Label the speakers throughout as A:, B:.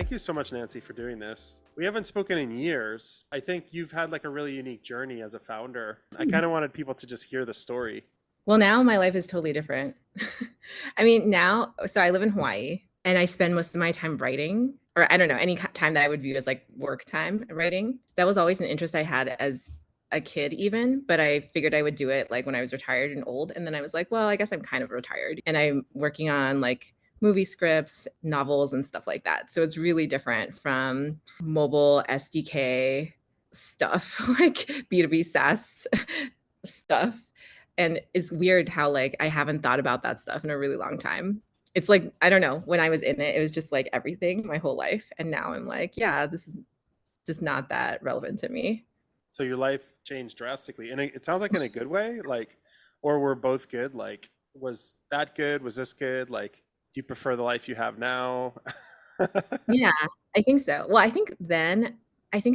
A: Thank you so much, Nancy, for doing this. We haven't spoken in years. I think you've had like a really unique journey as a founder. I kind of wanted people to just hear the story.
B: Well, now my life is totally different. I mean, now, so I live in Hawaii and I spend most of my time writing, or I don't know, any time that I would view as like work time writing. That was always an interest I had as a kid, even, but I figured I would do it like when I was retired and old. And then I was like, well, I guess I'm kind of retired and I'm working on like movie scripts, novels, and stuff like that. So it's really different from mobile SDK stuff, like B2B SaaS stuff. And it's weird how like I haven't thought about that stuff in a really long time. It's like, I don't know, when I was in it, it was just like everything my whole life. And now I'm like, yeah, this is just not that relevant to me.
A: So your life changed drastically, and it sounds like in a good way, like, or we're both good. Like, was that good? Was this good? Like, do you prefer the life you have now?
B: Yeah, I think so. Well, I think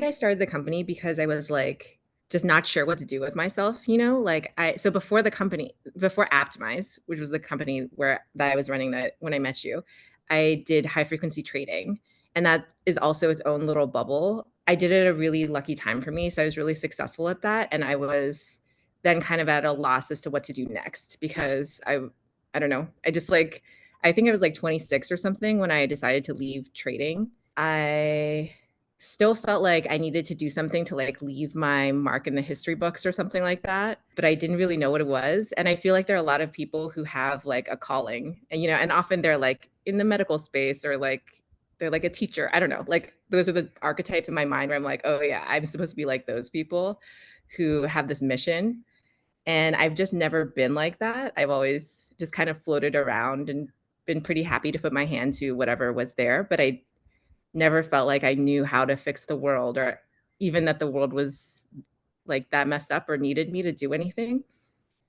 B: I started the company because I was like just not sure what to do with myself, Like so before the company, before Apptimize, which was the company that I was running that when I met you, I did high frequency trading. And that is also its own little bubble. I did it at a really lucky time for me. So I was really successful at that. And I was then kind of at a loss as to what to do next because I don't know. I think I was like 26 or something when I decided to leave trading. I still felt like I needed to do something to like leave my mark in the history books or something like that, but I didn't really know what it was. And I feel like there are a lot of people who have like a calling, and and often they're like in the medical space or like they're like a teacher. I don't know. Like those are the archetypes in my mind where I'm like, oh yeah, I'm supposed to be like those people who have this mission. And I've just never been like that. I've always just kind of floated around and been pretty happy to put my hand to whatever was there, but I never felt like I knew how to fix the world or even that the world was like that messed up or needed me to do anything.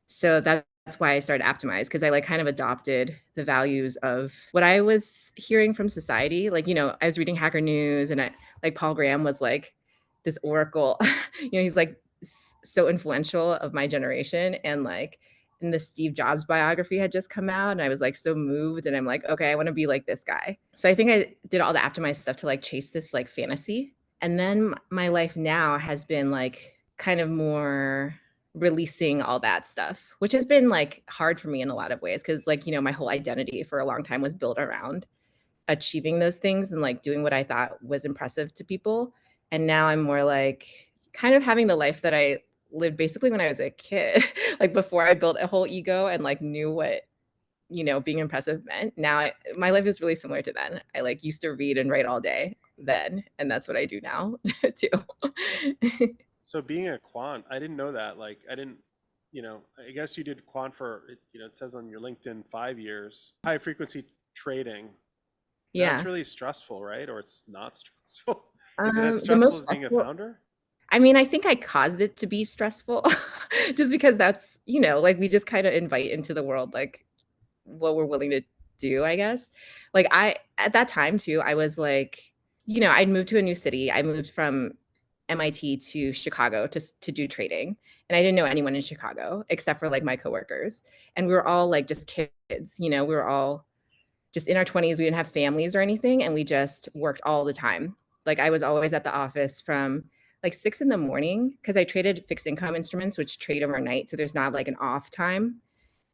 B: So that's why I started Apptimize, because I like kind of adopted the values of what I was hearing from society. Like, I was reading Hacker News and I like Paul Graham was like this oracle. He's like so influential of my generation. And like and the Steve Jobs biography had just come out and I was like so moved and I'm like, okay, I want to be like this guy. So I think I did all the Apptimize stuff to like chase this like fantasy. And then my life now has been like kind of more releasing all that stuff, which has been like hard for me in a lot of ways because like, my whole identity for a long time was built around achieving those things and like doing what I thought was impressive to people. And now I'm more like kind of having the life that I lived basically when I was a kid, like before I built a whole ego and like knew what being impressive meant. Now my life is really similar to then. I like used to read and write all day then, and that's what I do now too.
A: So being a quant, I didn't know that. Like, I didn't, I guess you did quant for, it says on your LinkedIn 5 years. High frequency trading. That's
B: Yeah.
A: really stressful, right? Or it's not stressful. Is it as
B: The
A: stressful
B: most
A: as being a
B: stressful,
A: founder?
B: I mean, I think I caused it to be stressful just because that's, like we just kind of invite into the world like what we're willing to do, I guess. Like at that time too, I was like, I'd moved to a new city. I moved from MIT to Chicago to do trading. And I didn't know anyone in Chicago except for like my coworkers. And we were all like just kids, we were all just in our 20s. We didn't have families or anything. And we just worked all the time. Like I was always at the office from like 6 in the morning because I traded fixed income instruments, which trade overnight. So there's not like an off time.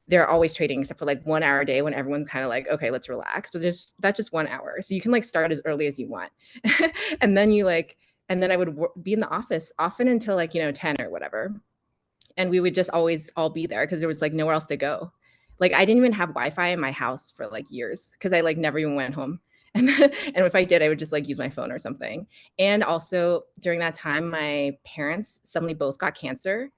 B: They're always trading except for like 1 hour a day when everyone's kind of like, okay, let's relax. But that's just 1 hour. So you can like start as early as you want. and then you like, and then I would be in the office often until like, 10 or whatever. And we would just always all be there because there was like nowhere else to go. Like I didn't even have Wi-Fi in my house for like years because I like never even went home. And if I did, I would just like use my phone or something. And also during that time, my parents suddenly both got cancer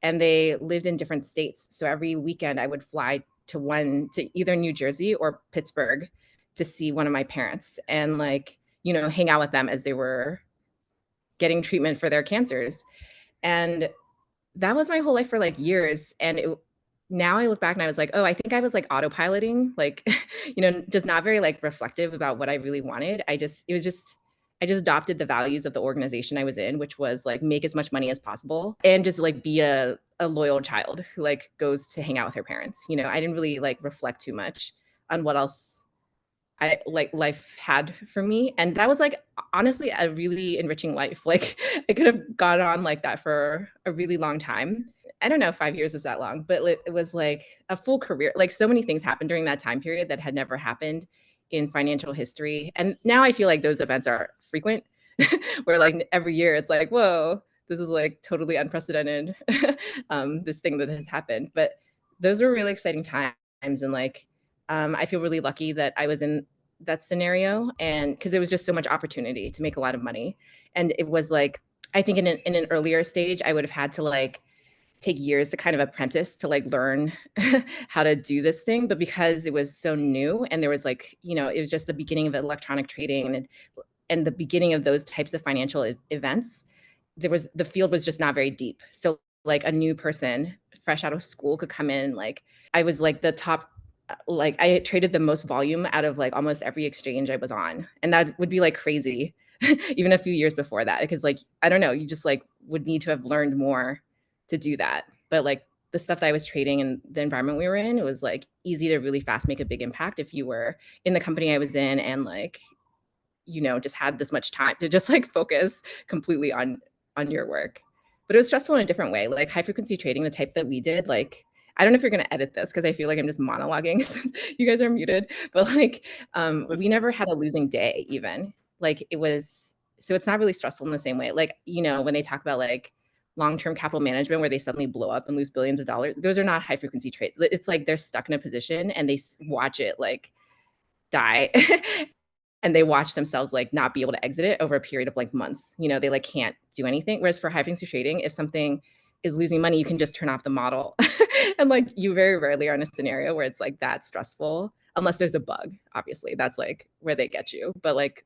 B: and they lived in different states. So every weekend I would fly to either New Jersey or Pittsburgh to see one of my parents and like, hang out with them as they were getting treatment for their cancers. And that was my whole life for like years. And now I look back and I was like, oh, I think I was like autopiloting, like, just not very like reflective about what I really wanted. I just adopted the values of the organization I was in, which was like make as much money as possible and just like be a loyal child who like goes to hang out with her parents. I didn't really like reflect too much on what else I like life had for me. And that was like honestly a really enriching life. Like I could have gone on like that for a really long time. I don't know if 5 years was that long, but it was like a full career. Like so many things happened during that time period that had never happened in financial history. And now I feel like those events are frequent, where like every year it's like, whoa, this is like totally unprecedented, this thing that has happened. But those were really exciting times. And like, I feel really lucky that I was in that scenario, and because there was just so much opportunity to make a lot of money. And it was like, I think in an earlier stage, I would have had to like take years to kind of apprentice to like learn how to do this thing. But because it was so new and there was like, it was just the beginning of electronic trading and the beginning of those types of financial events, the field was just not very deep. So like a new person fresh out of school could come in, like I was like the top, like I traded the most volume out of like almost every exchange I was on. And that would be like crazy even a few years before that, because like I don't know, you just like would need to have learned more to do that. But like the stuff that I was trading and the environment we were in, it was like easy to really fast make a big impact if you were in the company I was in and like, just had this much time to just like focus completely on your work. But it was stressful in a different way. Like high frequency trading, the type that we did, like I don't know if you're gonna edit this because I feel like I'm just monologuing since you guys are muted. But like we
A: Let's,
B: never had a losing day even. Like it was, so it's not really stressful in the same way. Like, when they talk about like long-term capital management where they suddenly blow up and lose billions of dollars, those are not high frequency trades. It's like they're stuck in a position and they watch it like die and they watch themselves like not be able to exit it over a period of like months. They like can't do anything. Whereas for high frequency trading, if something is losing money, you can just turn off the model. And like you very rarely are in a scenario where it's like that stressful, unless there's a bug. Obviously, that's like where they get you. But like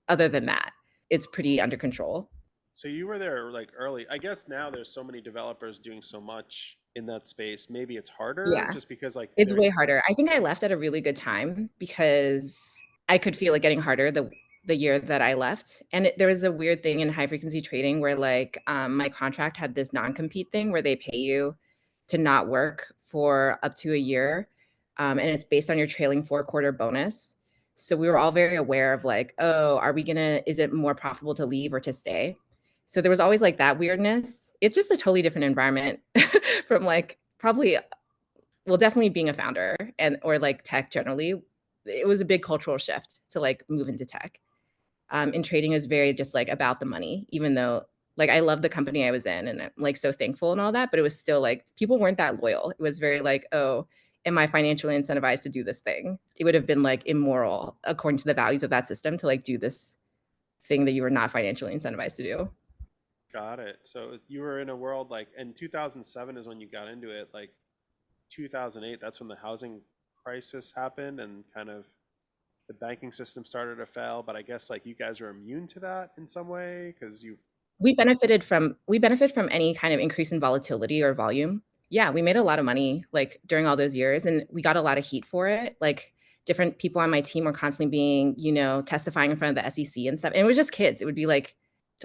B: other than that, it's pretty under control.
A: so you were there like early. I guess now there's so many developers doing so much in that space. Maybe it's harder
B: Yeah.
A: just because like
B: It's
A: they're
B: way harder. I think I left at a really good time because I could feel it getting harder the year that I left. And there was a weird thing in high frequency trading where like my contract had this non-compete thing where they pay you to not work for up to a year. And it's based on your trailing 4-quarter bonus. So we were all very aware of like, oh, is it more profitable to leave or to stay? So there was always like that weirdness. It's just a totally different environment from like probably, well, definitely being a founder and or like tech generally. It was a big cultural shift to like move into tech. And trading is very just like about the money, even though like I love the company I was in and I'm like so thankful and all that, but it was still like people weren't that loyal. It was very like, oh, am I financially incentivized to do this thing? It would have been like immoral according to the values of that system to like do this thing that you were not financially incentivized to do.
A: got it. So you were in a world like, and 2007 is when you got into it. Like 2008, that's when the housing crisis happened and kind of the banking system started to fail. But I guess like you guys are immune to that in some way because you,
B: We benefit from any kind of increase in volatility or volume. Yeah, we made a lot of money like during all those years and we got a lot of heat for it. Like different people on my team were constantly being, testifying in front of the SEC and stuff. And it was just kids. It would be like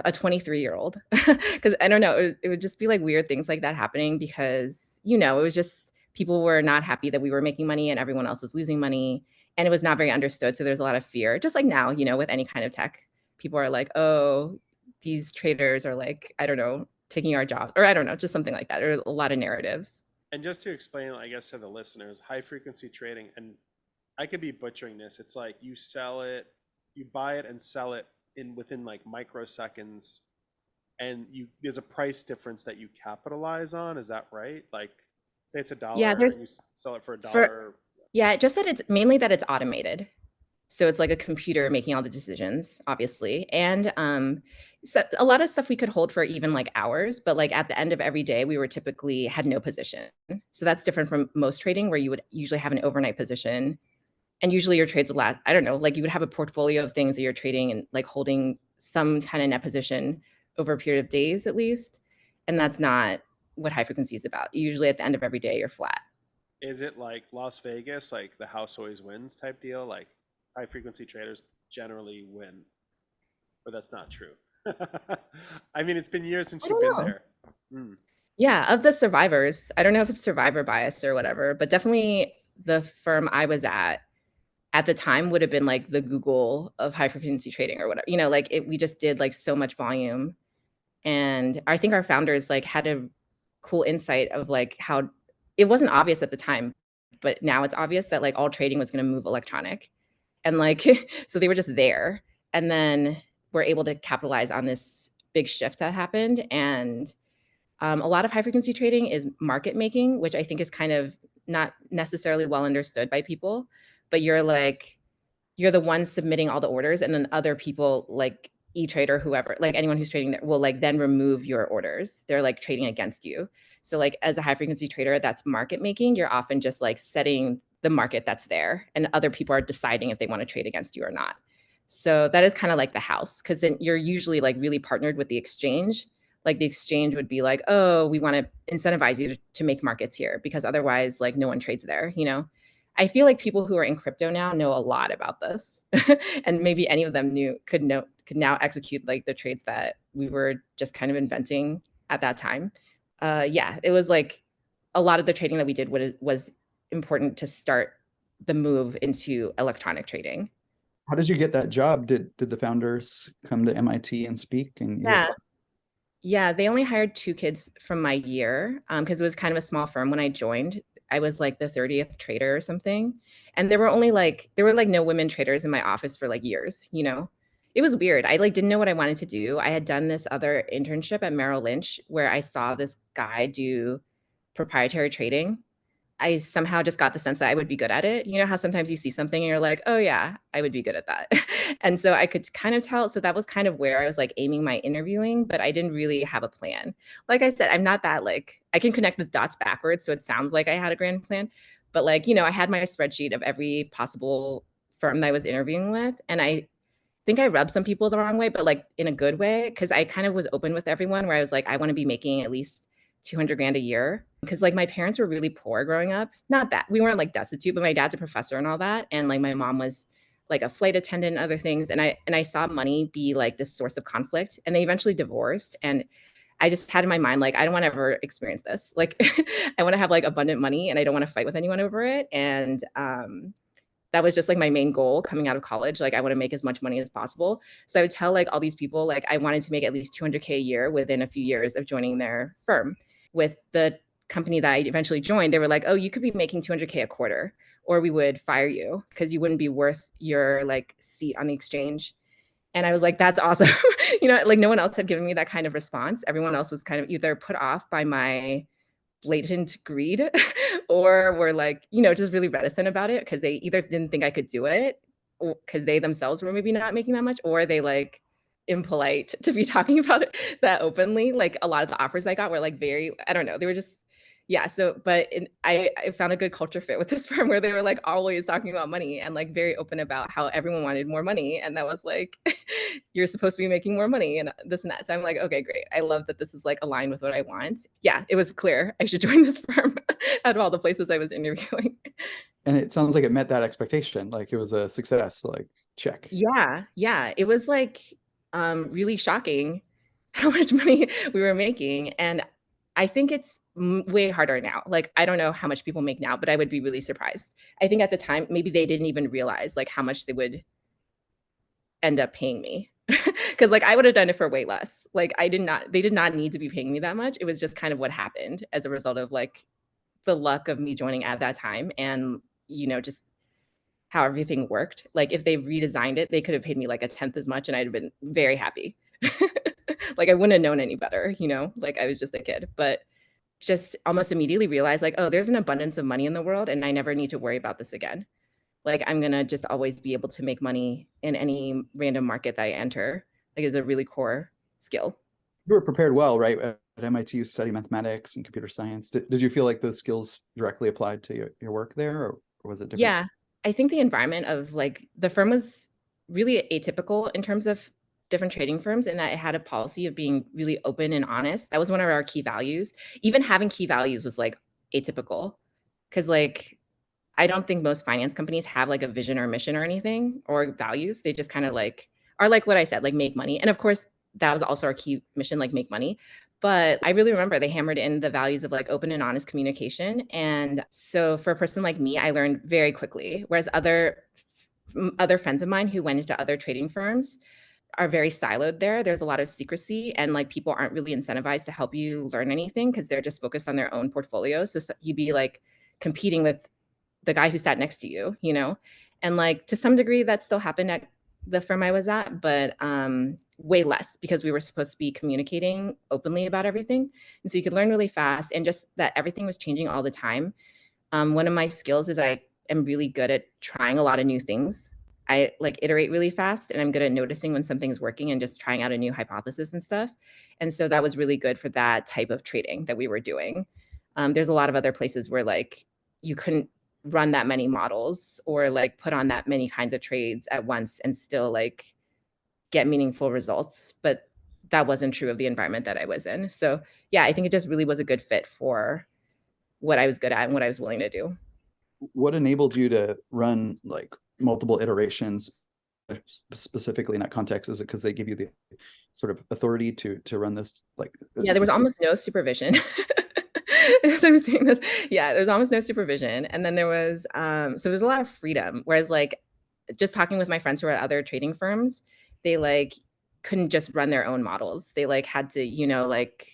B: a 23-year-old. Because I don't know, it would just be like weird things like that happening because, it was just people were not happy that we were making money and everyone else was losing money. And it was not very understood. So there's a lot of fear. Just like now, with any kind of tech, people are like, oh, these traders are like, I don't know, taking our jobs, or I don't know, just something like that. There are a lot of narratives.
A: and just to explain, I guess to the listeners, high frequency trading, and I could be butchering this. It's like you sell it, you buy it and sell it in within like microseconds, and you there's a price difference that you capitalize on. Is that right? Like, say it's a
B: Yeah,
A: dollar
B: there's
A: and you sell it for a
B: for
A: dollar.
B: yeah, just that it's mainly that it's automated. So it's like a computer making all the decisions, obviously. And so a lot of stuff we could hold for even like hours, but like at the end of every day, we were typically had no position. So that's different from most trading where you would usually have an overnight position. And usually your trades would last, I don't know, like you would have a portfolio of things that you're trading and like holding some kind of net position over a period of days at least. And that's not what high frequency is about. Usually at the end of every day, you're flat.
A: Is it like Las Vegas, like the house always wins type deal? Like high frequency traders generally win, or that's not true. I mean, it's been years since
B: I
A: you've
B: don't
A: been
B: know.
A: there. Hmm.
B: Yeah, of the survivors, I don't know if it's survivor bias or whatever, but definitely the firm I was at, at the time would have been like the Google of high frequency trading or whatever. You know, like we just did like so much volume. And I think our founders like had a cool insight of like how it wasn't obvious at the time, but now it's obvious that like all trading was going to move electronic. And like so they were just there. And then we're able to capitalize on this big shift that happened. And a lot of high frequency trading is market making, which I think is kind of not necessarily well understood by people, but you're the one submitting all the orders, and then other people like E-Trader, whoever, like anyone who's trading there will like then remove your orders. They're like trading against you. So like as a high frequency trader that's market making, you're often just like setting the market that's there, and other people are deciding if they want to trade against you or not. So that is kind of like the house, because then you're usually like really partnered with the exchange. Like the exchange would be like, oh, we want to incentivize you to make markets here because otherwise like no one trades there, you know? I feel like people who are in crypto now know a lot about this, and maybe any of them could now execute like the trades that we were just kind of inventing at that time. Yeah, it was like a lot of the trading that we did was important to start the move into electronic trading.
C: How did you get that job? Did the founders come to MIT and speak and you
B: Yeah,
C: apply?
B: yeah, they only hired 2 kids from my year, because it was kind of a small firm when I joined. I was, like, the 30th trader or something, and there were, like, no women traders in my office for, like, years, you know? It was weird. I, like, didn't know what I wanted to do. I had done this other internship at Merrill Lynch where I saw this guy do proprietary trading. I somehow just got the sense that I would be good at it. You know how sometimes you see something and you're like, "Oh yeah, I would be good at that." And so I could kind of tell, so that was kind of where I was like aiming my interviewing, but I didn't really have a plan. Like I said, I'm not that like I can connect the dots backwards, so it sounds like I had a grand plan, but like, you know, I had my spreadsheet of every possible firm that I was interviewing with, and I think I rubbed some people the wrong way, but like in a good way, because I kind of was open with everyone where I was like, I want to be making at least 200 grand a year. Because like my parents were really poor growing up. Not that we weren't like destitute, but my dad's a professor and all that. And like my mom was like a flight attendant and other things. And I saw money be like this source of conflict. And they eventually divorced. And I just had in my mind, like, I don't want to ever experience this. Like I want to have like abundant money and I don't want to fight with anyone over it. And that was just like my main goal coming out of college. Like I want to make as much money as possible. So I would tell like all these people, like I wanted to make at least 200K a year within a few years of joining their firm. With the company that I eventually joined, they were like, oh, you could be making 200K a quarter, or we would fire you because you wouldn't be worth your like seat on the exchange. And I was like, that's awesome. You know, like no one else had given me that kind of response. Everyone else was kind of either put off by my blatant greed or were like, you know, just really reticent about it because they either didn't think I could do it or because they themselves were maybe not making that much, or they like impolite to be talking about it that openly. Like a lot of the offers I got were like very, I don't know, they were just yeah. So, but I found a good culture fit with this firm where they were like always talking about money and like very open about how everyone wanted more money. And that was like, you're supposed to be making more money and this and that. So I'm like, okay, great. I love that this is like aligned with what I want. Yeah, it was clear I should join this firm out of all the places I was interviewing.
C: And it sounds like it met that expectation. Like it was a success, like check.
B: Yeah, yeah. It was like really shocking how much money we were making. And I think it's way harder now. Like, I don't know how much people make now, but I would be really surprised. I think at the time, maybe they didn't even realize like how much they would end up paying me. Cause like I would have done it for way less. Like they did not need to be paying me that much. It was just kind of what happened as a result of like the luck of me joining at that time and, you know, just how everything worked. Like if they redesigned it, they could have paid me like a tenth as much and I'd have been very happy. Like I wouldn't have known any better, you know, like I was just a kid, but just almost immediately realized like, oh, there's an abundance of money in the world and I never need to worry about this again. Like I'm gonna just always be able to make money in any random market that I enter. Like is a really core skill.
C: You were prepared well, right? At MIT, you study mathematics and computer science. Did you feel like those skills directly applied to your work there, or was it different?
B: Yeah, I think the environment of like the firm was really atypical in terms of different trading firms in that it had a policy of being really open and honest. That was one of our key values. Even having key values was like atypical because like I don't think most finance companies have like a vision or mission or anything or values. They just kind of like are like what I said, like make money. And of course, that was also our key mission, like make money. But I really remember they hammered in the values of like open and honest communication. And so for a person like me, I learned very quickly, whereas other other friends of mine who went into other trading firms are very siloed there. There's a lot of secrecy, and like people aren't really incentivized to help you learn anything because they're just focused on their own portfolio. So you'd be like competing with the guy who sat next to you, you know? And like to some degree that still happened at the firm I was at, but way less because we were supposed to be communicating openly about everything. And so you could learn really fast, and just that everything was changing all the time. One of my skills is I am really good at trying a lot of new things. I like iterate really fast, and I'm good at noticing when something's working and just trying out a new hypothesis and stuff. And so that was really good for that type of trading that we were doing. There's a lot of other places where like you couldn't run that many models or like put on that many kinds of trades at once and still like get meaningful results. But that wasn't true of the environment that I was in. So yeah, I think it just really was a good fit for what I was good at and what I was willing to do.
C: What enabled you to run like multiple iterations, specifically in that context? Is it because they give you the sort of authority to run this? Like,
B: Yeah, there was almost no supervision. As I'm saying this, yeah, there's almost no supervision. And then there was, so there's a lot of freedom. Whereas like just talking with my friends who are at other trading firms, they like couldn't just run their own models. They like had to, you know, like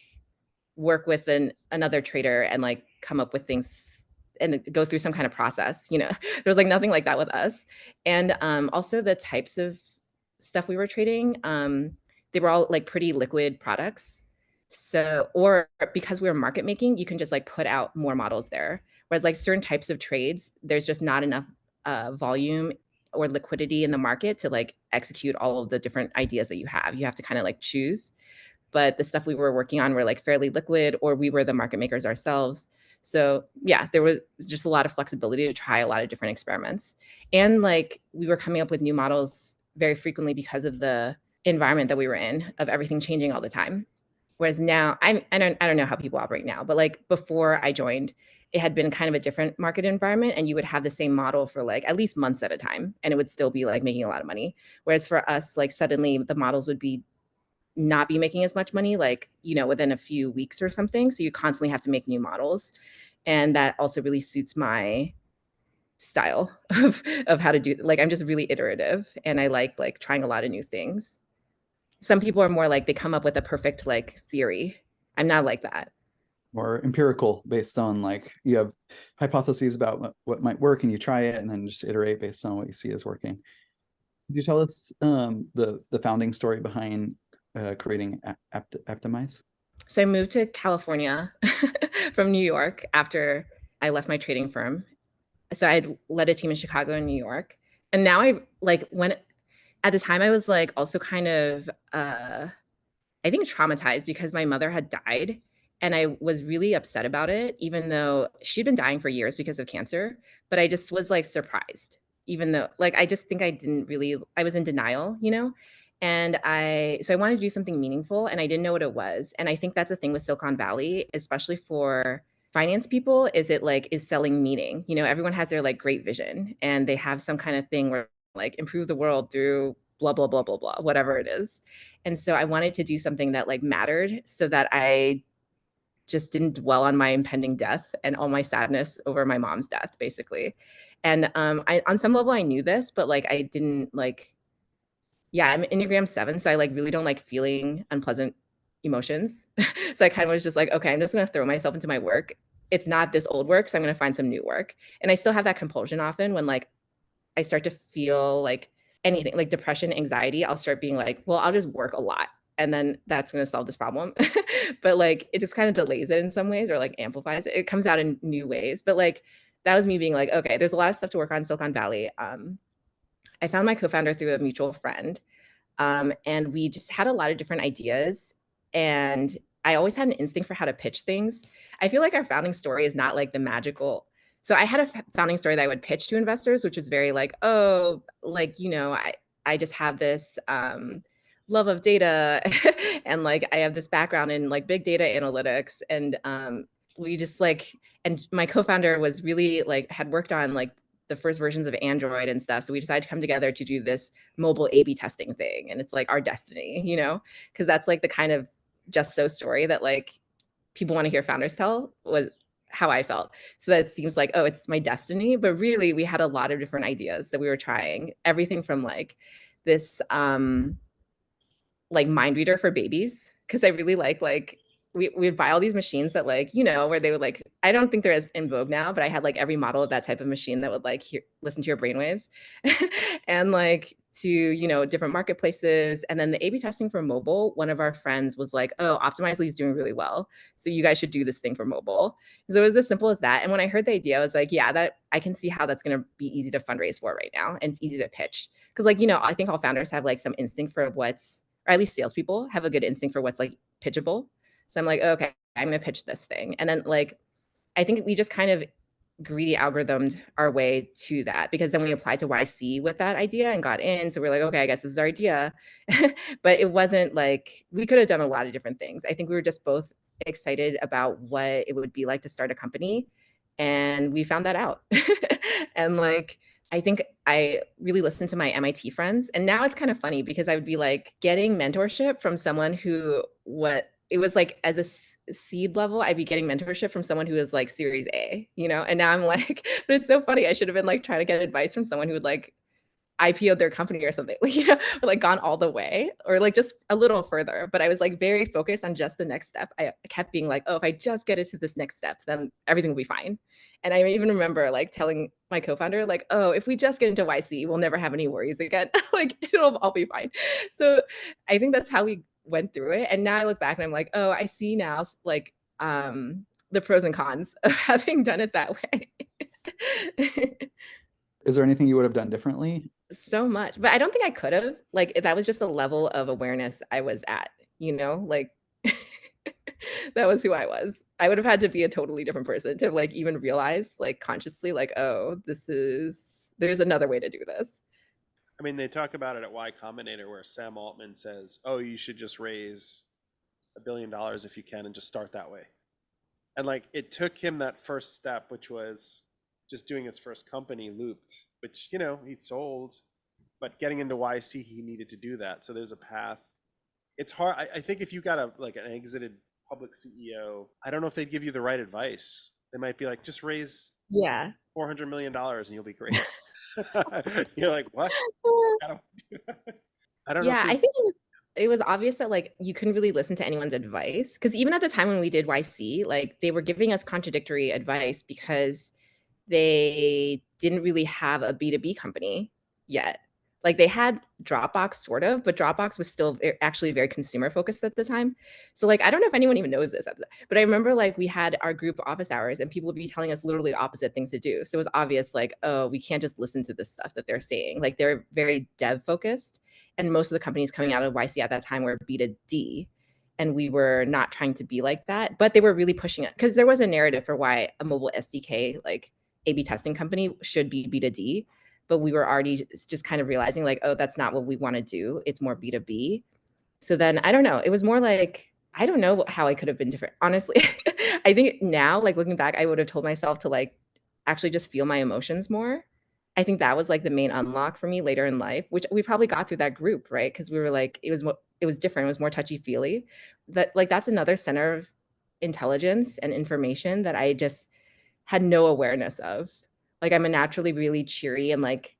B: work with another trader and like come up with things and go through some kind of process, you know. There was like nothing like that with us. And also the types of stuff we were trading, they were all like pretty liquid products. So, or because we were market making, you can just like put out more models there. Whereas like certain types of trades, there's just not enough volume or liquidity in the market to like execute all of the different ideas that you have. You have to kind of like choose. But the stuff we were working on were like fairly liquid, or we were the market makers ourselves. So yeah, there was just a lot of flexibility to try a lot of different experiments. And like we were coming up with new models very frequently because of the environment that we were in, of everything changing all the time. Whereas now, I don't know how people operate now, but like before I joined, it had been kind of a different market environment, and you would have the same model for like at least months at a time, and it would still be like making a lot of money. Whereas for us, like suddenly the models would be not be making as much money, like, you know, within a few weeks or something. So you constantly have to make new models. And that also really suits my style of how to do, like, I'm just really iterative, and I like trying a lot of new things. Some people are more like they come up with a perfect like theory. I'm not like that.
C: more empirical, based on like you have hypotheses about what might work and you try it and then just iterate based on what you see is working. Could you tell us the founding story behind creating Apptimize?
B: So I moved to California from New York after I left my trading firm. So I led a team in Chicago and New York. And now I like when at the time I was like also kind of I think traumatized because my mother had died, and I was really upset about it, even though she'd been dying for years because of cancer. But I just was like surprised, even though like I just think I didn't really, I was in denial, you know? And so I wanted to do something meaningful, and I didn't know what it was. And I think that's the thing with Silicon Valley, especially for finance people, is it like is selling meaning. You know, everyone has their like great vision, and they have some kind of thing where like improve the world through blah blah blah blah blah, whatever it is. And so I wanted to do something that like mattered, so that I just didn't dwell on my impending death and all my sadness over my mom's death, basically. And I, on some level I knew this, but like I didn't like, yeah, I'm Enneagram 7, so I like really don't like feeling unpleasant emotions. So I kind of was just like, okay, I'm just gonna throw myself into my work. It's not this old work, so I'm gonna find some new work. And I still have that compulsion often when like I start to feel like anything like depression, anxiety, I'll start being like, well, I'll just work a lot, and then that's going to solve this problem. But like it just kind of delays it in some ways, or like amplifies it. It comes out in new ways. But like that was me being like, okay, there's a lot of stuff to work on in Silicon Valley. I found my co-founder through a mutual friend, and we just had a lot of different ideas. And I always had an instinct for how to pitch things. I feel like our founding story is not like the magical. So I had a founding story that I would pitch to investors, which was very like, oh, like, you know, I just have this love of data and like I have this background in like big data analytics. And we just like, and my co-founder was really like, had worked on like the first versions of Android and stuff. So we decided to come together to do this mobile A/B testing thing. And it's like our destiny, you know, because that's like the kind of just so story that like people want to hear founders tell. Was how I felt. So that seems like, oh, it's my destiny. But really, we had a lot of different ideas that we were trying. Everything from like this like mind reader for babies, because I really like we would buy all these machines that like, you know, where they would like, I don't think they're as in vogue now, but I had like every model of that type of machine that would like listen to your brainwaves and like to, you know, different marketplaces. And then the A/B testing for mobile, one of our friends was like, oh, Optimizely is doing really well, so you guys should do this thing for mobile. So it was as simple as that. And when I heard the idea, I was like, yeah, that I can see how that's going to be easy to fundraise for right now, and it's easy to pitch. Because like, you know, I think all founders have like some instinct for what's, or at least salespeople have a good instinct for what's like pitchable. So I'm like, okay, I'm gonna pitch this thing. And then like, I think we just kind of greedy algorithmed our way to that, because then we applied to YC with that idea and got in. So we're like, okay, I guess this is our idea. But it wasn't like, we could have done a lot of different things. I think we were just both excited about what it would be like to start a company. And we found that out. And like, I think I really listened to my MIT friends. And now it's kind of funny because I would be like getting mentorship from someone who, what it was like as a seed level, I'd be getting mentorship from someone who is like Series A, you know? And now I'm like, but it's so funny. I should have been like trying to get advice from someone who would like IPO'd their company or something, you know, or like gone all the way or like just a little further. But I was like very focused on just the next step. I kept being like, oh, if I just get it to this next step, then everything will be fine. And I even remember like telling my co-founder, like, oh, if we just get into YC, we'll never have any worries again. Like it'll all be fine. So I think that's how we went through it. And now I look back and I'm like, oh, I see now like the pros and cons of having done it that way.
C: Is there anything you would have done differently?
B: So much, but I don't think I could have. Like that was just the level of awareness I was at, you know, like that was who I was. I would have had to be a totally different person to like even realize like consciously like, oh, there's another way to do this.
A: I mean, they talk about it at Y Combinator where Sam Altman says, oh, you should just raise $1 billion if you can and just start that way. And like it took him that first step, which was just doing his first company, Looped, which, you know, he sold, but getting into YC, he needed to do that. So there's a path. It's hard. I think if you got a like an exited public CEO, I don't know if they'd give you the right advice. They might be like, just raise
B: Yeah.
A: $400 million and you'll be great. You're like, what? I don't, I don't know.
B: Yeah, I think it was obvious that like you couldn't really listen to anyone's advice, because even at the time when we did YC, like they were giving us contradictory advice because they didn't really have a B2B company yet. Like they had Dropbox sort of, but Dropbox was still actually very consumer focused at the time. So like I don't know if anyone even knows this, but I remember like we had our group office hours and people would be telling us literally opposite things to do. So it was obvious like, oh, we can't just listen to this stuff that they're saying. Like they're very dev focused, and most of the companies coming out of YC at that time were B2D. And we were not trying to be like that, but they were really pushing it because there was a narrative for why a mobile SDK like A/B testing company should be B2D, but we were already just kind of realizing like, oh, that's not what we want to do. It's more B2B. So then I don't know. It was more like, I don't know how I could have been different. Honestly, I think now, like looking back, I would have told myself to like actually just feel my emotions more. I think that was like the main unlock for me later in life, which we probably got through that group, right? Because we were like, it was different. It was more touchy feely. That like that's another center of intelligence and information that I just had no awareness of. Like I'm a naturally really cheery and like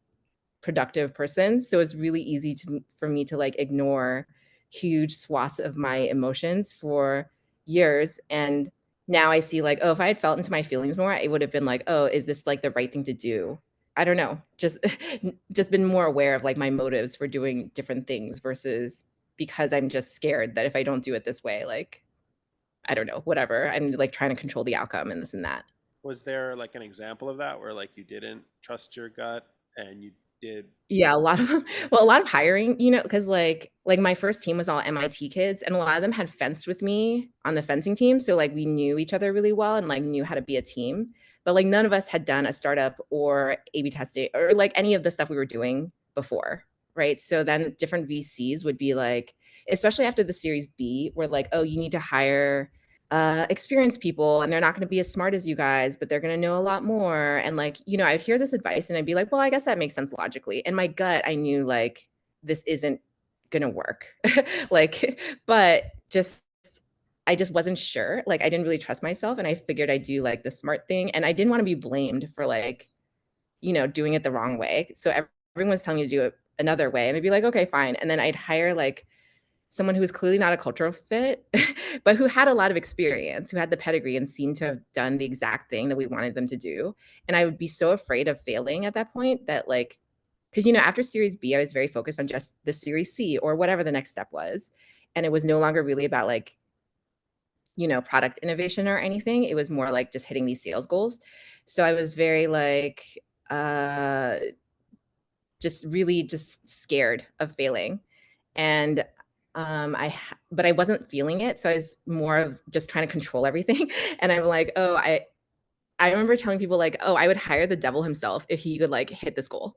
B: productive person, so it's really easy for me to like ignore huge swaths of my emotions for years. And now I see like, oh, if I had felt into my feelings more, it would have been like, oh, is this like the right thing to do? I don't know. Just just been more aware of like my motives for doing different things versus because I'm just scared that if I don't do it this way, like I don't know, whatever. I'm like trying to control the outcome and this and that.
A: Was there like an example of that where like you didn't trust your gut and you did?
B: Yeah, a lot of well, a lot of hiring, you know, because like my first team was all MIT kids, and a lot of them had fenced with me on the fencing team, so like we knew each other really well and like knew how to be a team. But like none of us had done a startup or A/B testing or like any of the stuff we were doing before, right? So then different VCs would be like, especially after the Series B, we're like, oh, you need to hire experienced people, and they're not going to be as smart as you guys, but they're going to know a lot more. And like, you know, I'd hear this advice and I'd be like, well, I guess that makes sense logically. In my gut, I knew like this isn't going to work. Like, but just I just wasn't sure. Like I didn't really trust myself, and I figured I'd do like the smart thing, and I didn't want to be blamed for like, doing it the wrong way. So everyone's telling me to do it another way, and I'd be like, okay, fine. And then I'd hire like someone who was clearly not a cultural fit, but who had a lot of experience, who had the pedigree and seemed to have done the exact thing that we wanted them to do. And I would be so afraid of failing at that point that like, because after Series B, I was very focused on just the Series C or whatever the next step was. And it was no longer really about like, product innovation or anything. It was more like just hitting these sales goals. So I was very like, uh, just really just scared of failing. And but I wasn't feeling it. So I was more of just trying to control everything. And I'm like, oh, I remember telling people like, oh, I would hire the devil himself if he could like hit this goal.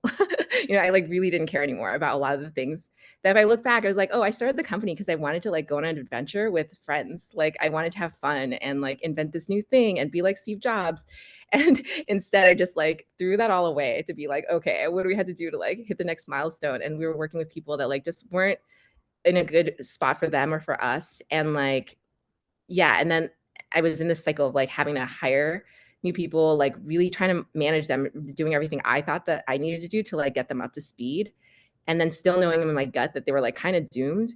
B: I like really didn't care anymore about a lot of the things that if I look back, I was like, oh, I started the company because I wanted to like go on an adventure with friends. Like I wanted to have fun and like invent this new thing and be like Steve Jobs. And instead I just like threw that all away to be like, okay, what do we have to do to like hit the next milestone? And we were working with people that like just weren't in a good spot for them or for us. And like, yeah. And then I was in this cycle of like having to hire new people, like really trying to manage them, doing everything I thought that I needed to do to like get them up to speed. And then still knowing in my gut that they were like kind of doomed.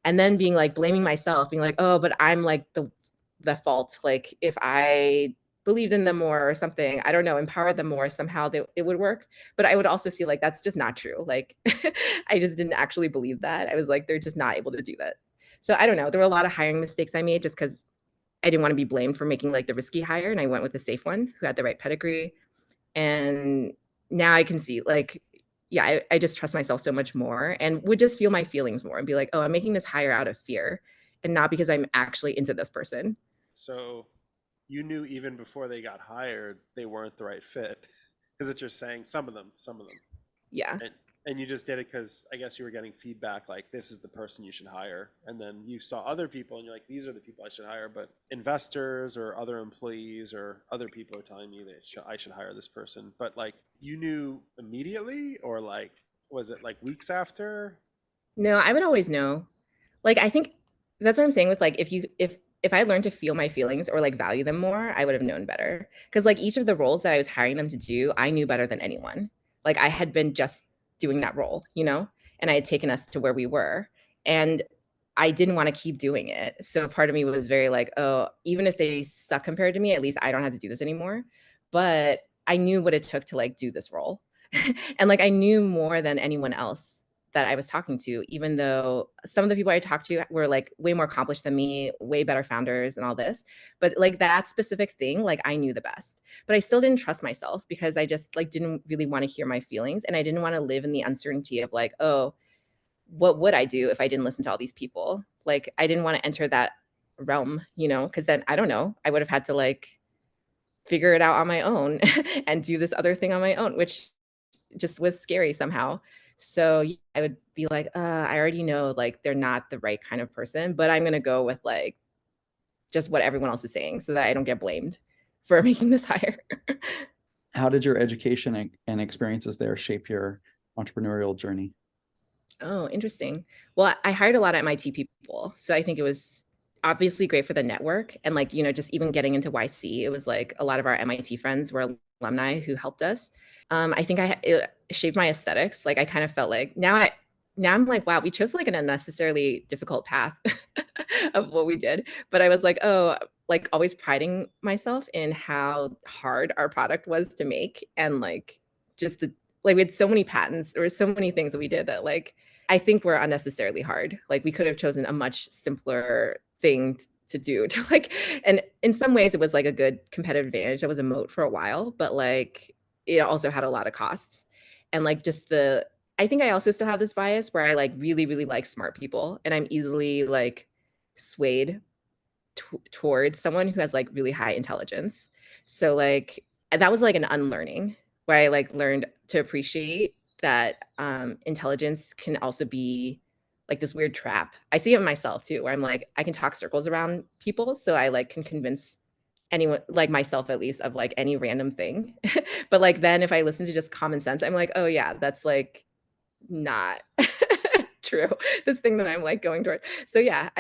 B: And then being like blaming myself, being like, oh, but I'm like the fault. Like if I believed in them more or something, I don't know, empowered them more, somehow it would work. But I would also see like that's just not true. Like I just didn't actually believe that. I was like, they're just not able to do that. So I don't know. There were a lot of hiring mistakes I made just because I didn't want to be blamed for making like the risky hire, and I went with the safe one who had the right pedigree. And now I can see like, yeah, I just trust myself so much more and would just feel my feelings more and be like, oh, I'm making this hire out of fear and not because I'm actually into this person.
A: So you knew even before they got hired, they weren't the right fit. Because it's just saying some of them.
B: Yeah.
A: And you just did it because I guess you were getting feedback like this is the person you should hire. And then you saw other people and you're like, these are the people I should hire. But investors or other employees or other people are telling me that I should hire this person. But like you knew immediately or like, was it like weeks after?
B: No, I would always know. Like I think that's what I'm saying with like if I learned to feel my feelings or like value them more, I would have known better. Because like each of the roles that I was hiring them to do, I knew better than anyone. Like I had been just doing that role, and I had taken us to where we were. And I didn't want to keep doing it. So part of me was very like, oh, even if they suck compared to me, at least I don't have to do this anymore. But I knew what it took to like do this role. And like I knew more than anyone else that I was talking to, even though some of the people I talked to were like way more accomplished than me, way better founders and all this. But like that specific thing, like I knew the best. But I still didn't trust myself because I just like didn't really want to hear my feelings. And I didn't want to live in the uncertainty of like, oh, what would I do if I didn't listen to all these people? Like I didn't want to enter that realm, because then I don't know, I would have had to like figure it out on my own and do this other thing on my own, which just was scary somehow. So I would be like, I already know like they're not the right kind of person, but I'm gonna go with like just what everyone else is saying so that I don't get blamed for making this hire.
C: How did your education and experiences there shape your entrepreneurial journey?
B: Oh, interesting. Well, I hired a lot of MIT people. So I think it was obviously great for the network. And like, just even getting into YC, it was like a lot of our MIT friends were alumni who helped us. I think it shaped my aesthetics. Like I kind of felt like now I'm like, wow, we chose like an unnecessarily difficult path of what we did. But I was like, oh, like always priding myself in how hard our product was to make. And like just we had so many patents, there were so many things that we did that like I think were unnecessarily hard. Like we could have chosen a much simpler thing to do to like, and in some ways it was like a good competitive advantage. That was a moat for a while, but like it also had a lot of costs. And like I think I also still have this bias where I like really, really like smart people and I'm easily like swayed towards someone who has like really high intelligence. So like that was like an unlearning where I like learned to appreciate that intelligence can also be like this weird trap. I see it in myself too, where I'm like, I can talk circles around people. So I like can convince anyone, like myself at least, of like any random thing. But like then if I listen to just common sense, I'm like, oh yeah, that's like not true. This thing that I'm like going towards. So yeah,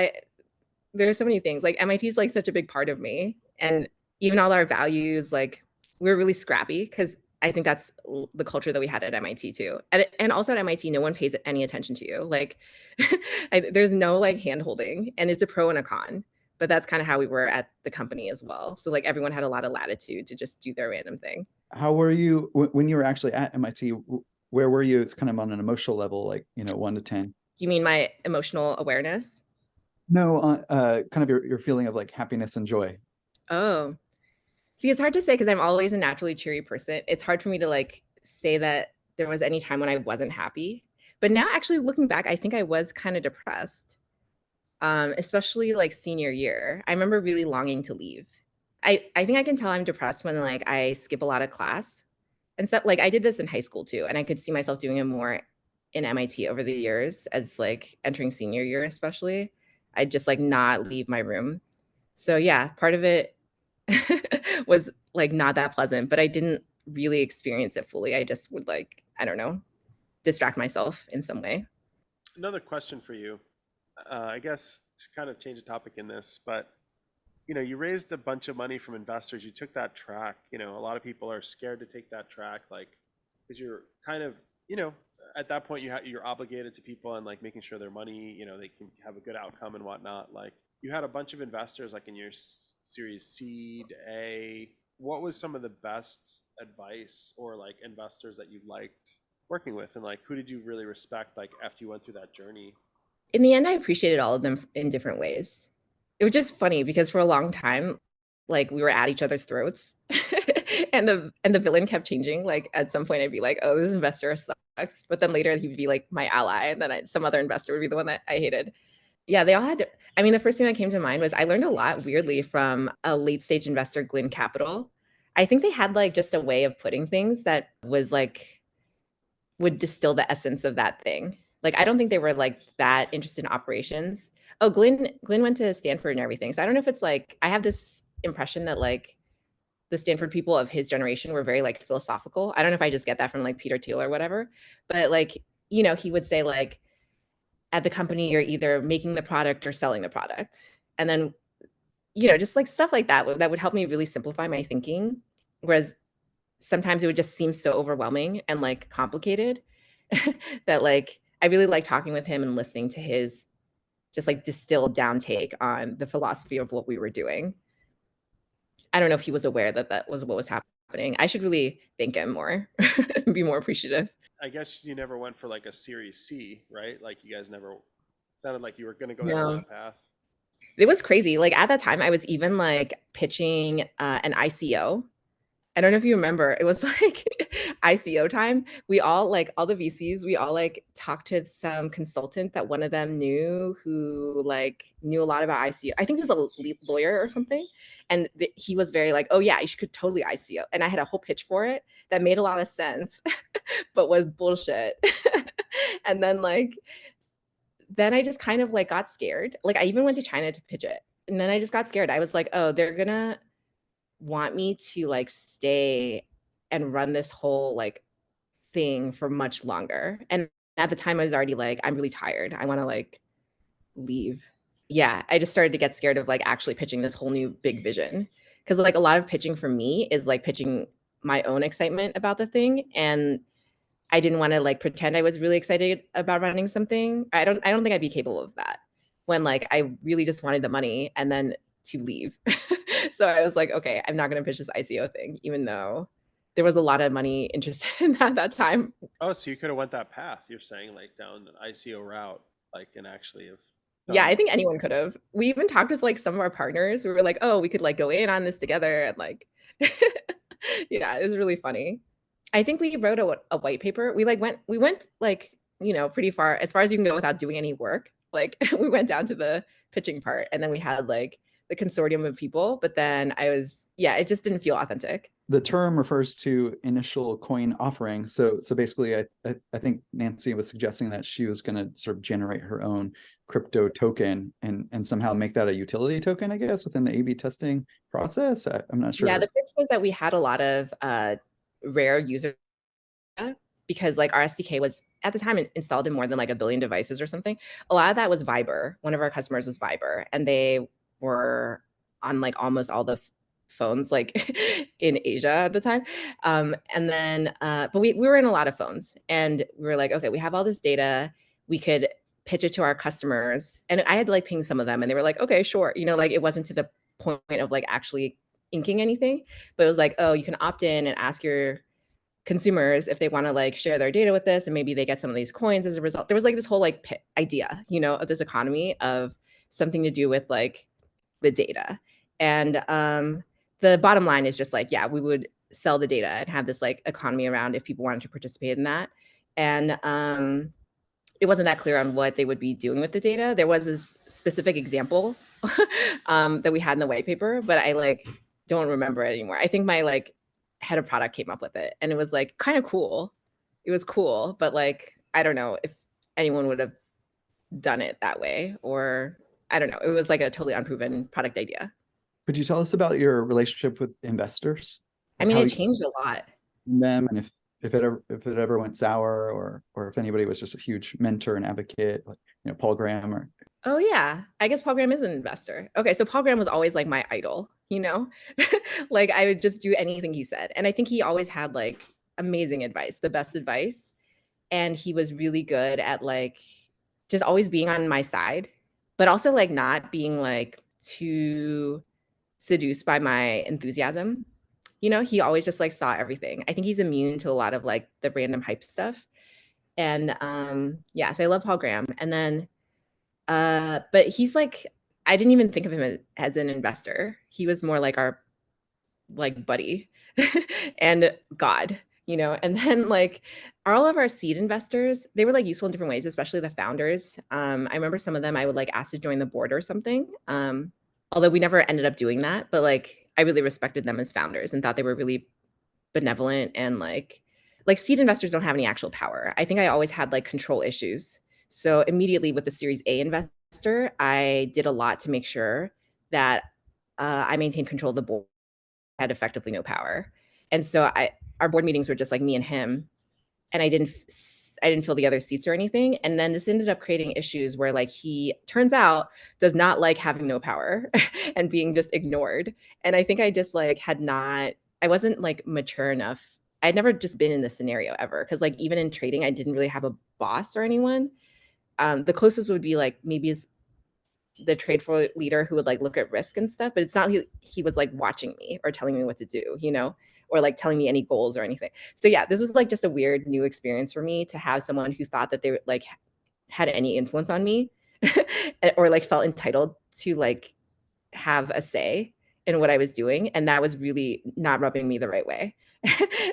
B: there's so many things. Like MIT is like such a big part of me, and even all our values, like we're really scrappy because I think that's the culture that we had at MIT too. And also at MIT, no one pays any attention to you. Like there's no like hand holding, and it's a pro and a con. But that's kind of how we were at the company as well. So like everyone had a lot of latitude to just do their random thing.
C: How were you when you were actually at MIT? Where were you? It's kind of on an emotional level, like, 1 to 10.
B: You mean my emotional awareness?
C: No, kind of your feeling of like happiness and joy.
B: Oh, see, it's hard to say because I'm always a naturally cheery person. It's hard for me to like say that there was any time when I wasn't happy. But now actually looking back, I think I was kind of depressed. Especially like senior year. I remember really longing to leave. I think I can tell I'm depressed when like I skip a lot of class and stuff. Like I did this in high school too, and I could see myself doing it more in MIT over the years as like entering senior year, especially. I'd just like not leave my room. So yeah, part of it was like not that pleasant, but I didn't really experience it fully. I just would like, I don't know, distract myself in some way.
A: Another question for you. I guess to kind of change the topic in this, but you raised a bunch of money from investors. You took that track. A lot of people are scared to take that track, like, because you're kind of, at that point you're obligated to people and like making sure their money, they can have a good outcome and whatnot. Like, you had a bunch of investors, like in your Series Seed A. What was some of the best advice or like investors that you liked working with, and like who did you really respect, like after you went through that journey?
B: In the end, I appreciated all of them in different ways. It was just funny because for a long time, like we were at each other's throats, and the villain kept changing. Like at some point, I'd be like, "Oh, this investor sucks," but then later he'd be like my ally, and then some other investor would be the one that I hated. Yeah, they all had. I mean, the first thing that came to mind was I learned a lot weirdly from a late stage investor, Glen Capital. I think they had like just a way of putting things that was like would distill the essence of that thing. Like I don't think they were like that interested in operations. Oh, Glenn went to Stanford and everything. So I don't know if it's like I have this impression that like the Stanford people of his generation were very like philosophical. I don't know if I just get that from like Peter Thiel or whatever, but like he would say like at the company you're either making the product or selling the product, and then just like stuff like that would help me really simplify my thinking. Whereas sometimes it would just seem so overwhelming and like complicated that like I really like talking with him and listening to his just like distilled down take on the philosophy of what we were doing. I don't know if he was aware that that was what was happening. I should really thank him more and be more appreciative.
A: I guess you never went for like a Series C, right? Like you guys never sounded like you were going to go down
B: No,
A: that path.
B: it was crazy. Like at that time, I was even like pitching an ICO. I don't know if you remember, it was like ICO time. We all like all the VCs, we all like talked to some consultant that one of them knew who like knew a lot about ICO. I think he was a lawyer or something. And he was very like, oh yeah, you could totally ICO. And I had a whole pitch for it that made a lot of sense, but was bullshit. And then I just kind of like got scared. Like I even went to China to pitch it. And then I just got scared. I was like, oh, they're gonna want me to like stay and run this whole like thing for much longer. And at the time I was already like, I'm really tired. I want to like leave. Yeah, I just started to get scared of like actually pitching this whole new big vision. Cause like a lot of pitching for me is like pitching my own excitement about the thing. And I didn't want to like pretend I was really excited about running something. I don't think I'd be capable of that when like I really just wanted the money and then to leave. So I was like, okay, I'm not going to pitch this ICO thing, even though there was a lot of money interested in that time.
A: Oh, so you could have went that path. You're saying like down an ICO route, like, and actually have
B: Yeah,
A: done.
B: I think anyone could have. We even talked with like some of our partners. We were like, oh, we could like go in on this together and like, yeah, it was really funny. I think we wrote a white paper. We went like, pretty far as you can go without doing any work. Like we went down to the pitching part and then we had like the consortium of people, but then yeah, it just didn't feel authentic.
C: The term refers to initial coin offering. So basically, I think Nancy was suggesting that she was going to sort of generate her own crypto token and somehow make that a utility token, I guess, within the A/B testing process. I'm not
B: Yeah,
C: sure.
B: the pitch was that we had a lot of rare user data, because like our SDK was at the time installed in more than like 1 billion devices or something. A lot of that was Viber. One of our customers was Viber, and they were on like almost all the phones like in Asia at the time. And then, but we were in a lot of phones, and we were like, okay, we have all this data. We could pitch it to our customers. And I had to like ping some of them, and they were like, okay, sure. You know, like it wasn't to the point of like actually inking anything, but it was like, oh, you can opt in and ask your consumers if they want to like share their data with this, and maybe they get some of these coins as a result. There was like this whole like idea, you know, of this economy of something to do with like the data. And the bottom line is just like, yeah, we would sell the data and have this like economy around if people wanted to participate in that. And it wasn't that clear on what they would be doing with the data. There was this specific example that we had in the white paper, but I like don't remember it anymore. I think my like head of product came up with it, and it was like kind of cool. It was cool, but like I don't know if anyone would have done it that way, or I don't know. It was like a totally unproven product idea.
C: Could you tell us about your relationship with investors?
B: I
C: Like
B: mean,
C: how
B: it
C: you
B: changed a lot.
C: them, and if it ever went sour, or if anybody was just a huge mentor and advocate, like Paul Graham or
B: Oh yeah, I guess Paul Graham is an investor. Okay, so Paul Graham was always like my idol, you know? Like I would just do anything he said. And I think he always had like amazing advice, the best advice. And he was really good at like just always being on my side, but also like not being like too seduced by my enthusiasm. You know, he always just like saw everything. I think he's immune to a lot of like the random hype stuff. And yeah, so I love Paul Graham. And then but he's like, I didn't even think of him as an investor. He was more like our like buddy and God, you know. And then like all of our seed investors, they were like useful in different ways, especially the founders. I remember some of them I would like ask to join the board or something. Although we never ended up doing that, but like I really respected them as founders and thought they were really benevolent, and like seed investors don't have any actual power. I think I always had like control issues. So immediately with the Series A investor, I did a lot to make sure that I maintained control of the board, had effectively no power. And so our board meetings were just like me and him, and I didn't fill the other seats or anything. And then this ended up creating issues where like he turns out does not like having no power and being just ignored. And I think I just like I wasn't like mature enough. I'd never just been in this scenario ever, because like even in trading, I didn't really have a boss or anyone. The closest would be like maybe the trade floor leader who would like look at risk and stuff, but it's not he was like watching me or telling me what to do, you know, or like telling me any goals or anything. So yeah, this was like just a weird new experience for me to have someone who thought that they like had any influence on me or like felt entitled to like have a say in what I was doing, and that was really not rubbing me the right way.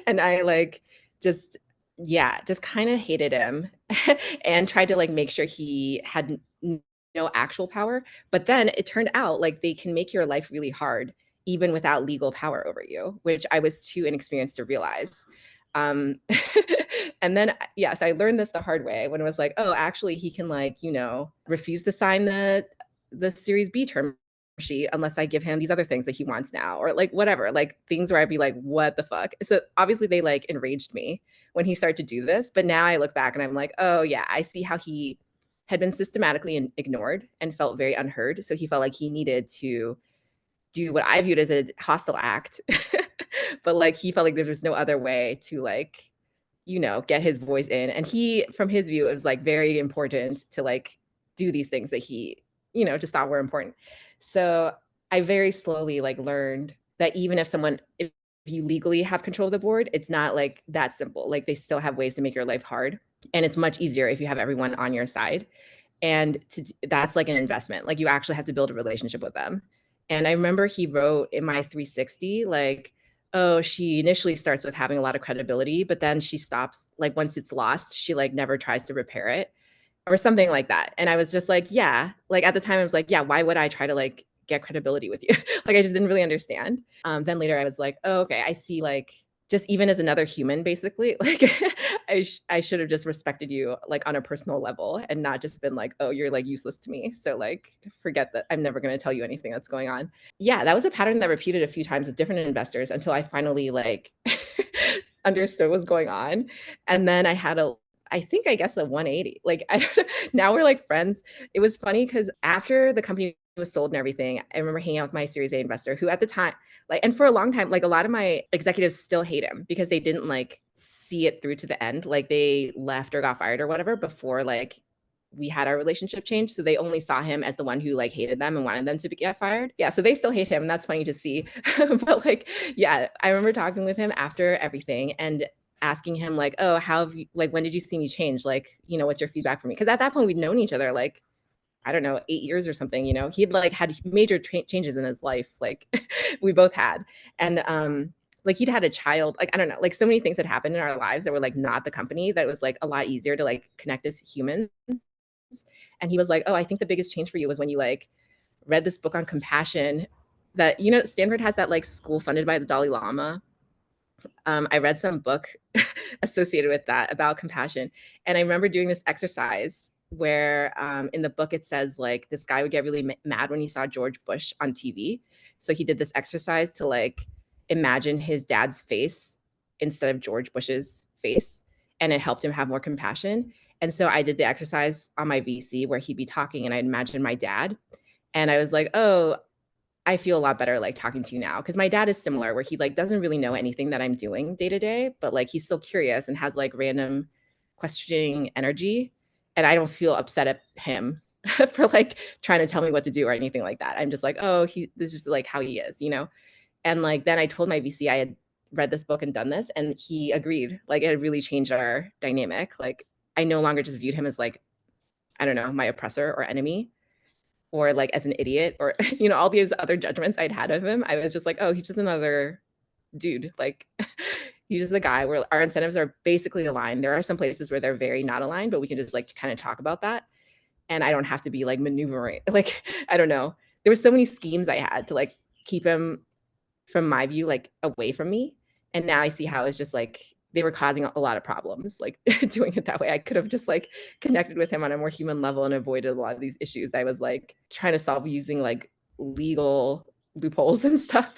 B: And I like just yeah, just kind of hated him and tried to like make sure he had no actual power. But then it turned out like they can make your life really hard even without legal power over you, which I was too inexperienced to realize. Um, and then yeah, so I learned this the hard way when it was like, oh, actually he can like, you know, refuse to sign the Series B term sheet unless I give him these other things that he wants now, or like whatever, like things where I'd be like, what the fuck? So obviously they like enraged me when he started to do this. But now I look back and I'm like, oh yeah, I see how he had been systematically ignored and felt very unheard. So he felt like he needed to do what I viewed as a hostile act. But like he felt like there was no other way to like, you know, get his voice in. And he, from his view, it was like very important to like do these things that he, you know, just thought were important. So I very slowly like learned that even if you legally have control of the board, it's not like that simple. Like they still have ways to make your life hard. And it's much easier if you have everyone on your side. And that's like an investment. Like you actually have to build a relationship with them. And I remember he wrote in my 360, like, oh, she initially starts with having a lot of credibility, but then she stops, like once it's lost, she like never tries to repair it or something like that. And I was just like, yeah, like at the time I was like, yeah, why would I try to like get credibility with you? Like I just didn't really understand. Then later I was like, oh, okay, I see, like just even as another human, basically, like I should have just respected you like on a personal level and not just been like, oh, you're like useless to me. So like forget that. I'm never going to tell you anything that's going on. Yeah, that was a pattern that repeated a few times with different investors until I finally like understood what's going on. And then I had a, I think I guess a 180. Like I don't know, now we're like friends. It was funny because after the company was sold and everything, I remember hanging out with my Series A investor who at the time, like, and for a long time, like a lot of my executives still hate him because they didn't like see it through to the end. Like they left or got fired or whatever before like we had our relationship change. So they only saw him as the one who like hated them and wanted them to get fired. Yeah. So they still hate him. That's funny to see. But like, yeah, I remember talking with him after everything and asking him like, oh, how have you, like, when did you see me change? Like, you know, what's your feedback for me? Because at that point we'd known each other like, I don't know, 8 years or something, you know, he'd like had major changes in his life. Like we both had. And, like he'd had a child, like, I don't know, like so many things had happened in our lives that were like not the company that was like a lot easier to like connect as humans. And he was like, oh, I think the biggest change for you was when you like read this book on compassion that, you know, Stanford has that like school funded by the Dalai Lama. I read some book associated with that about compassion. And I remember doing this exercise where in the book it says like this guy would get really mad when he saw George Bush on TV. So he did this exercise to like imagine his dad's face instead of George Bush's face. And it helped him have more compassion. And so I did the exercise on my VC where he'd be talking and I'd imagine my dad. And I was like, oh, I feel a lot better like talking to you now because my dad is similar where he like doesn't really know anything that I'm doing day to day, but like he's still curious and has like random questioning energy. And I don't feel upset at him for like trying to tell me what to do or anything like that. I'm just like, oh, this is just like how he is, you know? And like then I told my VC I had read this book and done this, and he agreed. Like it had really changed our dynamic. Like I no longer just viewed him as like, I don't know, my oppressor or enemy or like as an idiot or you know all these other judgments I'd had of him. I was just like, oh, he's just another dude. Like he's just a guy where our incentives are basically aligned. There are some places where they're very not aligned, but we can just like kind of talk about that. And I don't have to be like maneuvering. Like I don't know. There were so many schemes I had to like keep him from my view like away from me. And now I see how it's just like they were causing a lot of problems like doing it that way. I could have just like connected with him on a more human level and avoided a lot of these issues I was like trying to solve using like legal loopholes and stuff.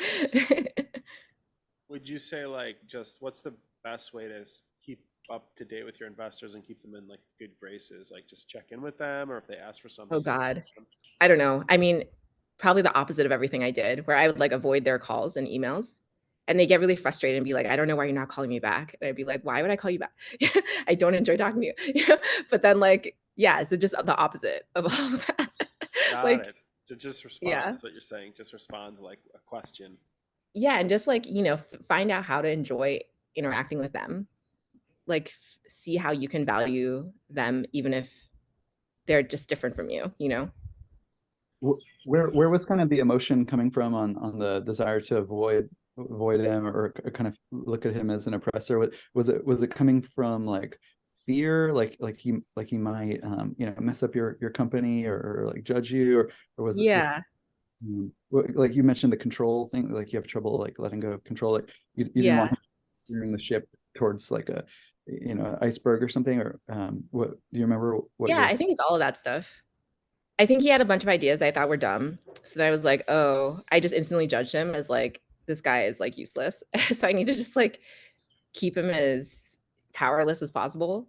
A: Would you say like just what's the best way to keep up to date with your investors and keep them in like good graces? Like just check in with them, or if they ask for
B: Oh
A: something, just
B: God.
A: give them.
B: I don't know. I mean, probably the opposite of everything I did, where I would like avoid their calls and emails. And they get really frustrated and be like, I don't know why you're not calling me back. And I'd be like, why would I call you back? I don't enjoy talking to you. You know? But then like, yeah, so just the opposite of all of that.
A: Got
B: Like,
A: it. To just respond
B: yeah.
A: is what you're saying. Just respond to like a question.
B: Yeah. And just like, you know, find out how to enjoy interacting with them. Like see how you can value them, even if they're just different from you, you know?
C: Where was kind of the emotion coming from on the desire to avoid him or kind of look at him as an oppressor? Was it coming from like fear, like he might mess up your company or like judge you, or was it
B: Yeah.
C: like you mentioned the control thing, like you have trouble like letting go of control, like you didn't want
B: Yeah.
C: him steering the ship towards like a iceberg or something, or what do you remember what
B: Yeah.
C: your
B: I think it's all of that stuff. I think he had a bunch of ideas I thought were dumb. So then I was like, oh, I just instantly judged him as like, this guy is like useless. So I need to just like keep him as powerless as possible.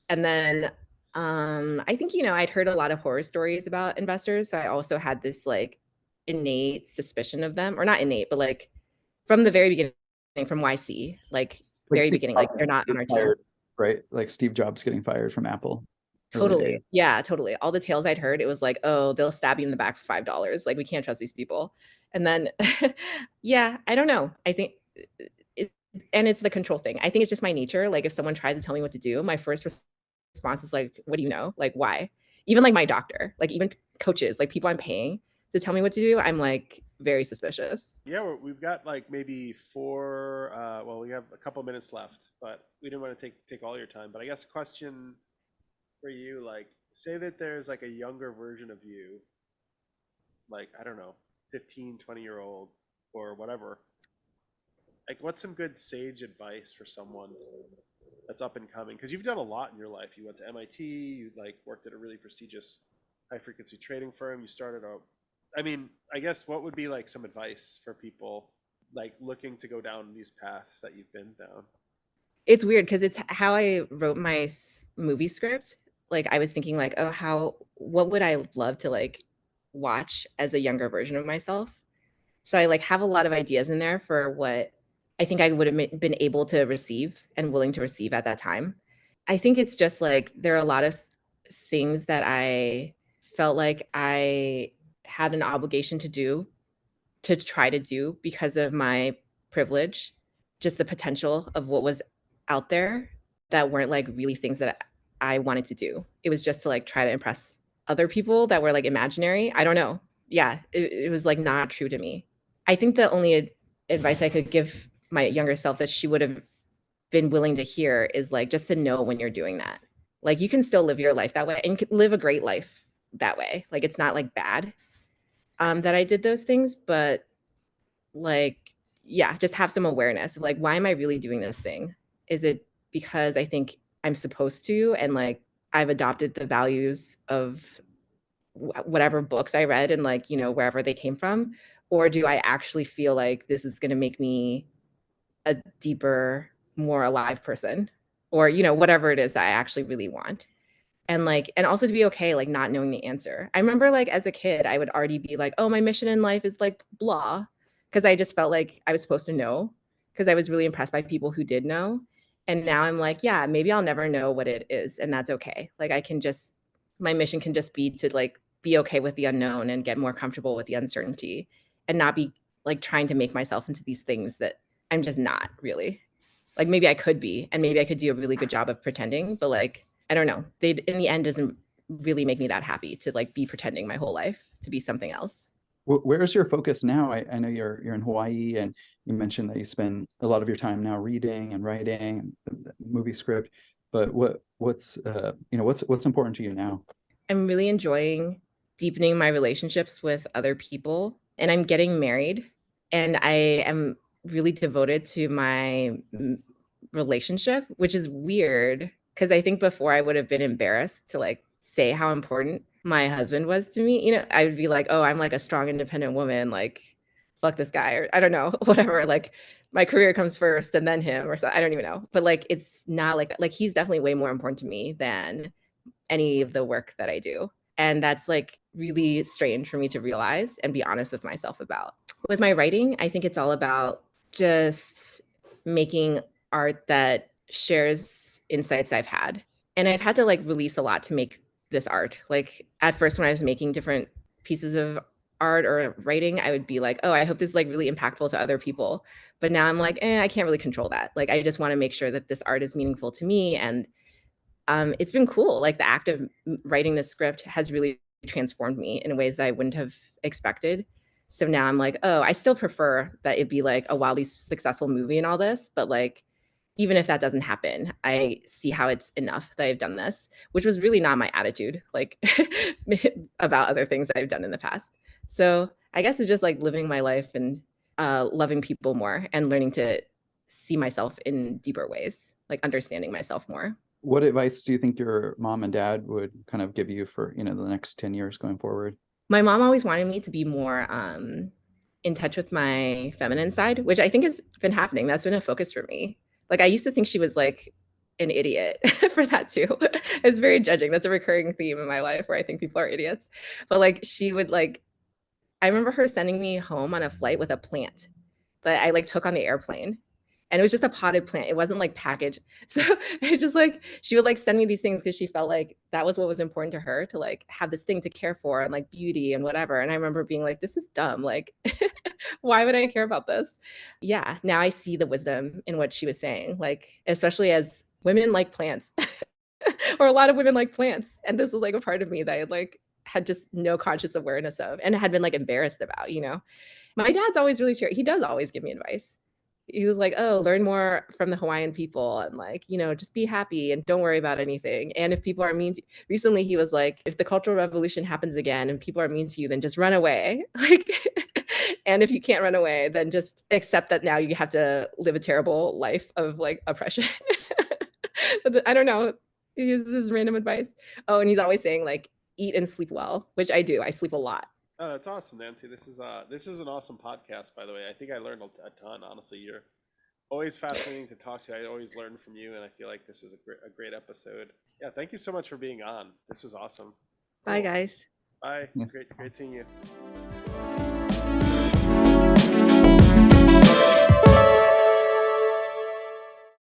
B: And then I think, you know, I'd heard a lot of horror stories about investors. So I also had this like innate suspicion of them, or not innate, but like from the very beginning, from YC, like
C: like
B: very
C: Steve
B: beginning, like
C: Jobs
B: they're not on
C: getting
B: our team.
C: fired, right? Like Steve Jobs getting fired from Apple early days.
B: Totally. Yeah, totally. All the tales I'd heard, it was like, "Oh, they'll stab you in the back for $5. Like, we can't trust these people." And then yeah, I don't know. I think it and it's the control thing. I think it's just my nature. Like, if someone tries to tell me what to do, my first response is like, "What do you know? Like, why?" Even like my doctor, like even coaches, like people I'm paying to tell me what to do, I'm like very suspicious.
A: Yeah, we've got like maybe four. Well, we have a couple minutes left, but we didn't want to take all your time. But I guess a question for you, like, say that there's like a younger version of you, like I don't know, 15, 20-year-old or whatever. Like, what's some good sage advice for someone that's up and coming? Because you've done a lot in your life. You went to MIT. You like worked at a really prestigious high frequency trading firm. You started a, I mean, I guess what would be like some advice for people like looking to go down these paths that you've been down?
B: It's weird because it's how I wrote my movie script. Like I was thinking like, oh, what would I love to like watch as a younger version of myself? So I like have a lot of ideas in there for what I think I would have been able to receive and willing to receive at that time. I think it's just like there are a lot of things that I felt like I had an obligation to try to do because of my privilege, just the potential of what was out there that weren't like really things that I wanted to do. It was just to like try to impress other people that were like imaginary. I don't know. Yeah, it was like not true to me. I think the only advice I could give my younger self that she would have been willing to hear is like just to know when you're doing that. Like you can still live your life that way and live a great life that way. Like it's not like bad that I did those things, but like yeah, just have some awareness of like why am I really doing this thing? Is it because I think I'm supposed to and like I've adopted the values of whatever books I read and like, you know, wherever they came from, or do I actually feel like this is going to make me a deeper, more alive person, or you know, whatever it is that I actually really want? And like and also to be okay like not knowing the answer. I remember like as a kid I would already be like, oh, my mission in life is like blah, because I just felt like I was supposed to know, because I was really impressed by people who did know. And now I'm like, yeah, maybe I'll never know what it is, and that's okay. Like I can just my mission can just be to like be okay with the unknown and get more comfortable with the uncertainty, and not be like trying to make myself into these things that I'm just not really. Like maybe I could be, and maybe I could do a really good job of pretending, but like I don't know. They in the end doesn't really make me that happy to like be pretending my whole life to be something else.
C: Where's your focus now? I know you're in Hawaii, and you mentioned that you spend a lot of your time now reading and writing the movie script. But what's what's important to you now?
B: I'm really enjoying deepening my relationships with other people, and I'm getting married, and I am really devoted to my relationship, which is weird because I think before I would have been embarrassed to like say how important my husband was to me. You know, I would be like, "Oh, I'm like a strong independent woman, like fuck this guy," or I don't know, whatever, like my career comes first and then him or so I don't even know. But like it's not like that. Like he's definitely way more important to me than any of the work that I do. And that's like really strange for me to realize and be honest with myself about. With my writing, I think it's all about just making art that shares insights I've had. And I've had to like release a lot to make this art. Like at first, when I was making different pieces of art or writing, I would be like, oh, I hope this is like really impactful to other people. But now I'm like, I can't really control that. Like, I just want to make sure that this art is meaningful to me, and it's been cool. Like the act of writing this script has really transformed me in ways that I wouldn't have expected. So now I'm like, oh, I still prefer that it be like a wildly successful movie and all this, but like even if that doesn't happen, I see how it's enough that I've done this, which was really not my attitude, like about other things I've done in the past. So I guess it's just like living my life and loving people more and learning to see myself in deeper ways, like understanding myself more.
C: What advice do you think your mom and dad would kind of give you for, the next 10 years going forward?
B: My mom always wanted me to be more in touch with my feminine side, which I think has been happening. That's been a focus for me. Like I used to think she was like an idiot for that too. It's very judging. That's a recurring theme in my life where I think people are idiots. But like she would like I remember her sending me home on a flight with a plant that I like took on the airplane. And it was just a potted plant. It wasn't like packaged. So it just like she would like send me these things because she felt like that was what was important to her, to like have this thing to care for and like beauty and whatever. And I remember being like, this is dumb. Like, why would I care about this? Yeah. Now I see the wisdom in what she was saying, like, especially as women like plants, or a lot of women like plants. And this was like a part of me that I had just no conscious awareness of and had been like embarrassed about, you know? My dad's always really cheery. He does always give me advice. He was like, "Oh, learn more from the Hawaiian people and like, you know, just be happy and don't worry about anything. And if people are mean to," recently he was like, "If the Cultural Revolution happens again and people are mean to you, then just run away." Like and if you can't run away, then just accept that now you have to live a terrible life of like oppression. But I don't know. He uses his random advice. Oh, and he's always saying like eat and sleep well, which I do. I sleep a lot.
A: Oh, that's awesome, Nancy. This is an awesome podcast, by the way. I think I learned a ton, honestly. always fascinating to talk to. I always learn from you, and I feel like this was a great episode. Yeah, thank you so much for being on. This was awesome.
B: Bye,
A: Cool.
B: guys.
A: Bye.
C: Yes.
A: Great seeing you.